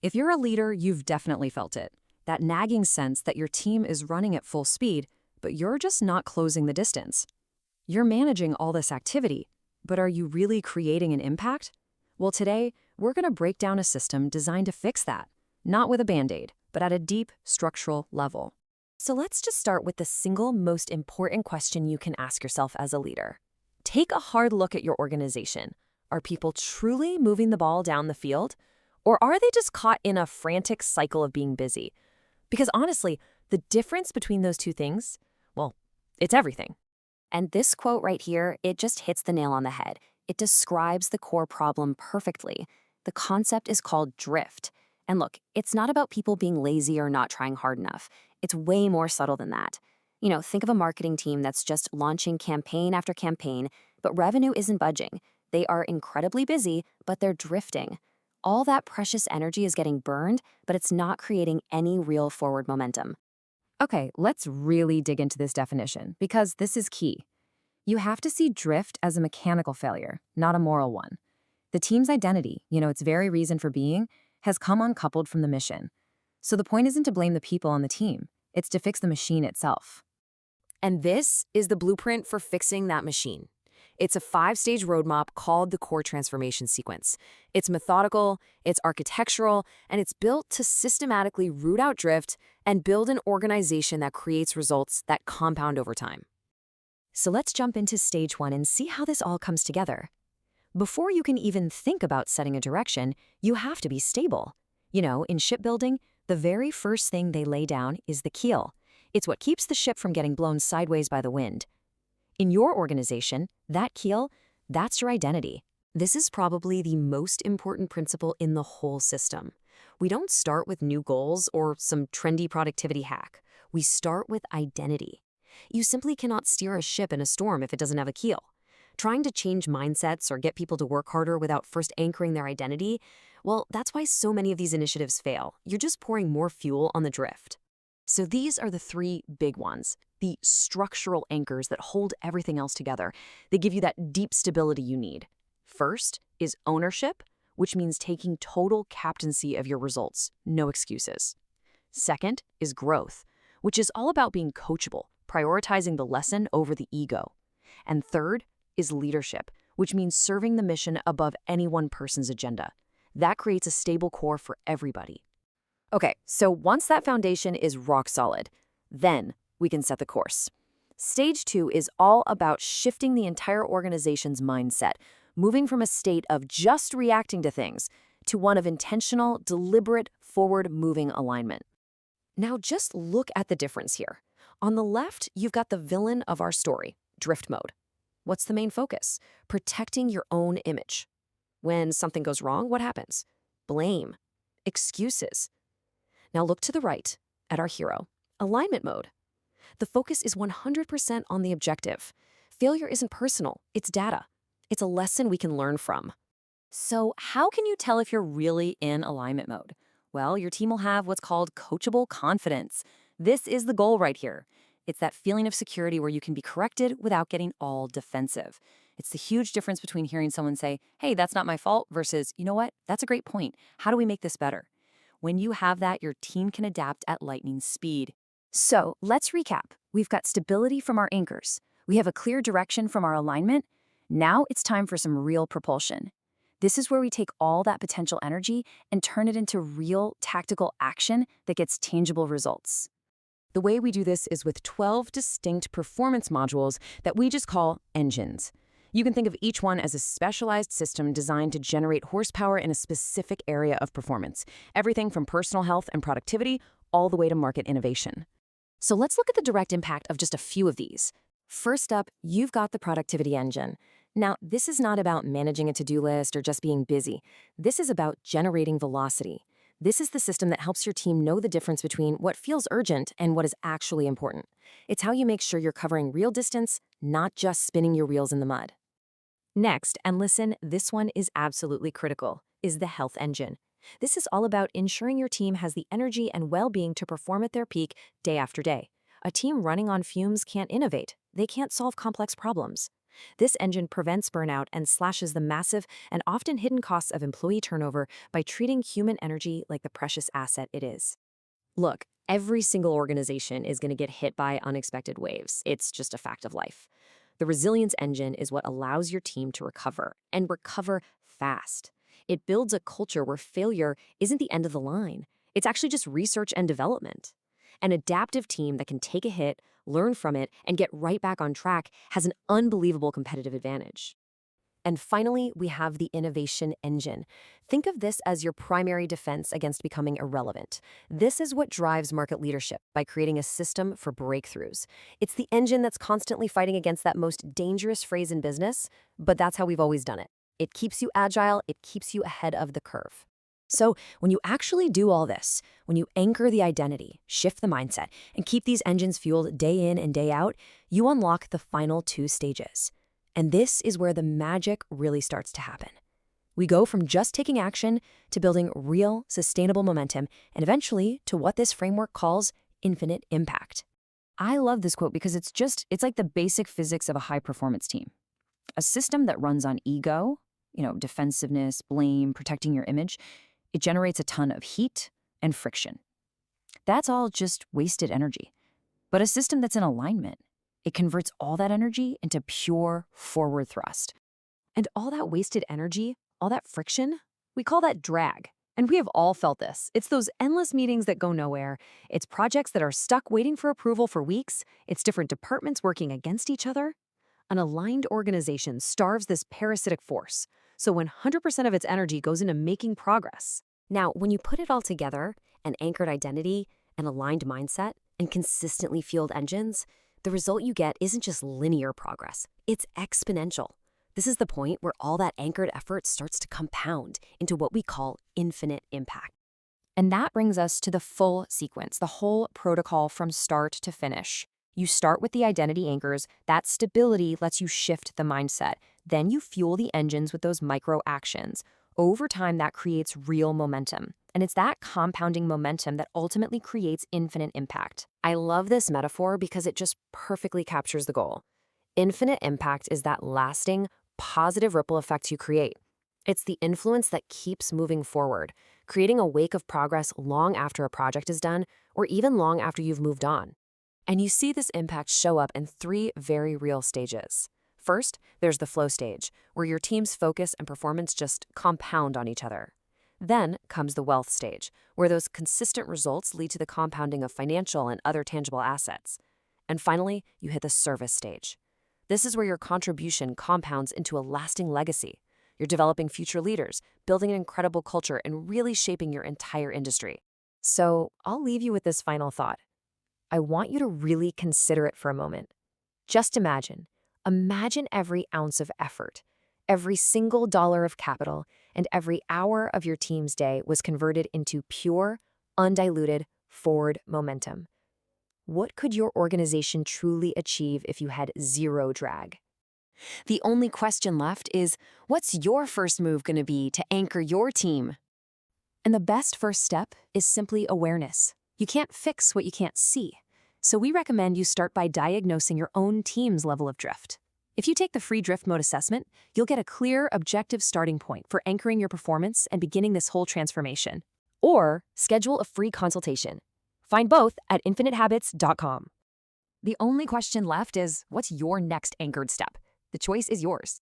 If you're a leader, you've definitely felt it. That nagging sense that your team is running at full speed, but you're just not closing the distance. You're managing all this activity, but are you really creating an impact? Well, today, we're going to break down a system designed to fix that, not with a band-aid, but at a deep structural level. So let's just start with the single most important question you can ask yourself as a leader. Take a hard look at your organization. Are people truly moving the ball down the field? Or are they just caught in a frantic cycle of being busy? Because honestly, the difference between those two things, well, it's everything. And this quote right here, it just hits the nail on the head. It describes the core problem perfectly. The concept is called drift. And look, it's not about people being lazy or not trying hard enough. It's way more subtle than that. Think of a marketing team that's just launching campaign after campaign, but revenue isn't budging. They are incredibly busy, but they're drifting. All that precious energy is getting burned, but it's not creating any real forward momentum. Okay, let's really dig into this definition, because this is key. You have to see drift as a mechanical failure, not a moral one. The team's identity, its very reason for being, has come uncoupled from the mission. So the point isn't to blame the people on the team, it's to fix the machine itself. And this is the blueprint for fixing that machine. It's a 5-stage roadmap called the Core Transformation Sequence. It's methodical, it's architectural, and it's built to systematically root out drift and build an organization that creates results that compound over time. So let's jump into stage 1 and see how this all comes together. Before you can even think about setting a direction, you have to be stable. In shipbuilding, the very first thing they lay down is the keel. It's what keeps the ship from getting blown sideways by the wind. In your organization, that keel, that's your identity. This is probably the most important principle in the whole system. We don't start with new goals or some trendy productivity hack. We start with identity. You simply cannot steer a ship in a storm if it doesn't have a keel. Trying to change mindsets or get people to work harder without first anchoring their identity, well, that's why so many of these initiatives fail. You're just pouring more fuel on the drift. So these are the 3 big ones, the structural anchors that hold everything else together. They give you that deep stability you need. First is ownership, which means taking total captaincy of your results, no excuses. Second is growth, which is all about being coachable, prioritizing the lesson over the ego. And third is leadership, which means serving the mission above any one person's agenda. That creates a stable core for everybody. Okay, so once that foundation is rock solid, then we can set the course. Stage 2 is all about shifting the entire organization's mindset, moving from a state of just reacting to things to one of intentional, deliberate, forward-moving alignment. Now just look at the difference here. On the left, you've got the villain of our story, drift mode. What's the main focus? Protecting your own image. When something goes wrong, what happens? Blame. Excuses. Now look to the right, at our hero, alignment mode. The focus is 100% on the objective. Failure isn't personal, it's data. It's a lesson we can learn from. So how can you tell if you're really in alignment mode? Well, your team will have what's called coachable confidence. This is the goal right here. It's that feeling of security where you can be corrected without getting all defensive. It's the huge difference between hearing someone say, hey, that's not my fault, versus, you know what, that's a great point. How do we make this better? When you have that, your team can adapt at lightning speed. So let's recap. We've got stability from our anchors. We have a clear direction from our alignment. Now it's time for some real propulsion. This is where we take all that potential energy and turn it into real tactical action that gets tangible results. The way we do this is with 12 distinct performance modules that we just call engines. You can think of each one as a specialized system designed to generate horsepower in a specific area of performance, everything from personal health and productivity all the way to market innovation. So let's look at the direct impact of just a few of these. First up, you've got the productivity engine. Now, this is not about managing a to-do list or just being busy. This is about generating velocity. This is the system that helps your team know the difference between what feels urgent and what is actually important. It's how you make sure you're covering real distance, not just spinning your wheels in the mud. Next, and listen, this one is absolutely critical, is the health engine. This is all about ensuring your team has the energy and well-being to perform at their peak day after day. A team running on fumes can't innovate. They can't solve complex problems. This engine prevents burnout and slashes the massive and often hidden costs of employee turnover by treating human energy like the precious asset it is. Look, every single organization is going to get hit by unexpected waves. It's just a fact of life. The resilience engine is what allows your team to recover, and recover fast. It builds a culture where failure isn't the end of the line. It's actually just research and development. An adaptive team that can take a hit, learn from it, and get right back on track has an unbelievable competitive advantage. And finally, we have the innovation engine. Think of this as your primary defense against becoming irrelevant. This is what drives market leadership by creating a system for breakthroughs. It's the engine that's constantly fighting against that most dangerous phrase in business, but that's how we've always done it. It keeps you agile, it keeps you ahead of the curve. So when you actually do all this, when you anchor the identity, shift the mindset, and keep these engines fueled day in and day out, you unlock the final 2 stages. And this is where the magic really starts to happen. We go from just taking action to building real, sustainable momentum, and eventually to what this framework calls infinite impact. I love this quote because it's like the basic physics of a high-performance team. A system that runs on ego, defensiveness, blame, protecting your image, it generates a ton of heat and friction. That's all just wasted energy. But a system that's in alignment, it converts all that energy into pure forward thrust. And all that wasted energy, all that friction, we call that drag. And we have all felt this. It's those endless meetings that go nowhere. It's projects that are stuck waiting for approval for weeks. It's different departments working against each other. An aligned organization starves this parasitic force, so 100% of its energy goes into making progress. Now, when you put it all together, an anchored identity, an aligned mindset, and consistently fueled engines, the result you get isn't just linear progress, it's exponential. This is the point where all that anchored effort starts to compound into what we call infinite impact. And that brings us to the full sequence, the whole protocol from start to finish. You start with the identity anchors. That stability lets you shift the mindset. Then you fuel the engines with those micro actions. Over time, that creates real momentum. And it's that compounding momentum that ultimately creates infinite impact. I love this metaphor because it just perfectly captures the goal. Infinite impact is that lasting, positive ripple effect you create. It's the influence that keeps moving forward, creating a wake of progress long after a project is done, or even long after you've moved on. And you see this impact show up in 3 very real stages. First, there's the flow stage, where your team's focus and performance just compound on each other. Then comes the wealth stage, where those consistent results lead to the compounding of financial and other tangible assets. And finally, you hit the service stage. This is where your contribution compounds into a lasting legacy. You're developing future leaders, building an incredible culture, and really shaping your entire industry. So I'll leave you with this final thought. I want you to really consider it for a moment. Just imagine every ounce of effort, every single dollar of capital, and every hour of your team's day was converted into pure, undiluted, forward momentum. What could your organization truly achieve if you had zero drag? The only question left is, what's your first move going to be to anchor your team? And the best first step is simply awareness. You can't fix what you can't see. So we recommend you start by diagnosing your own team's level of drift. If you take the free drift mode assessment, you'll get a clear, objective starting point for anchoring your performance and beginning this whole transformation. Or schedule a free consultation. Find both at infinitehabits.com. The only question left is, what's your next anchored step? The choice is yours.